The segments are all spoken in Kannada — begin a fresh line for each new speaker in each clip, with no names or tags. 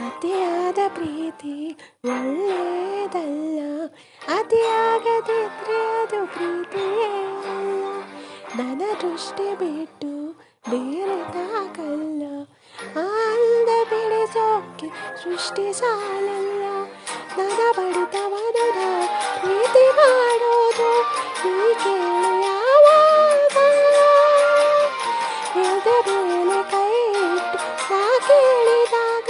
ಅತಿಯಾದ ಪ್ರೀತಿ ಒಳ್ಳೆಯದಲ್ಲ, ಅತಿಯಾಗದಿದ್ರೆ ಅದು ಪ್ರೀತಿಯೇ ಅಲ್ಲ. ನನ್ನ ದೃಷ್ಟಿ ಬಿಟ್ಟು ಬೇರೆ ತಾಕಲ್ಲ, ಅಂದ ಬೆಳೆಸೋಕೆ ಸೃಷ್ಟಿ ಸಾಲಲ್ಲ. ನನ್ನ ಬಡಿತವನು ನಾ ಪ್ರೀತಿ ಮಾಡೋದು ನೀ ಕೇಳು ಯಾವಾಗ. ಎದೆ ಮೇಲೆ ಕೈ ಇಟ್ಟು ನಾ ಕೇಳಿದಾಗ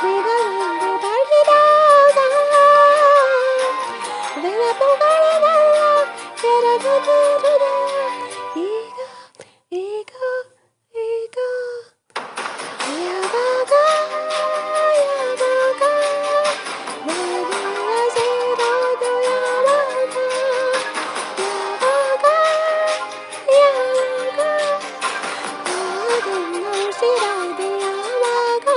ನಿಗಲೊಂದು ಬಡಿದಾಗ ನೆನಪುಗಳನ್ನೆಲ್ಲ ಕೆರಗುತ್ತಿರುವುದು ಈಗ ಈಗ ಈಗ. ಯಾವಾಗ ಯಾವಾಗ ನನ್ನೆಲ್ಲ ಸೇರೋದು ಯಾವಾಗ ಯಾವಾಗ ಯಾವಾಗ ಅದನ್ನು ಉಸಿರಾದೆ ಯಾವಾಗ.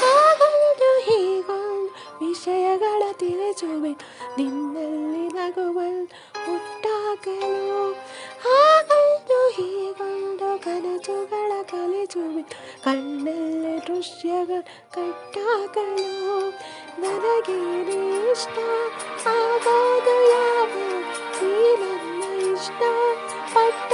ಹಾಗೊಂದು ಹೀಗೊಂದು ವಿಷಯಗಳ ತಿಳಿಸುವೆ ನಿನ್ನಲ್ಲಿ ನಗುವಲ್ಲಿ ಹುಟ್ಟಾಕಲು. ಹಾಗೊಂದು ಹೀಗೊಂದು ಕನಸುಗಳ ಕಲಿಸುವೆ ಕಣ್ಣಲ್ಲಿ ದೃಶ್ಯಗಳ ಕಟ್ಟಾಕಲು. ನನಗೇನೆ ಇಷ್ಟ ಆಗೋದು ಯಾವ ನೀ ನನ್ನ ಇಷ್ಟ ಪಟ್ಟ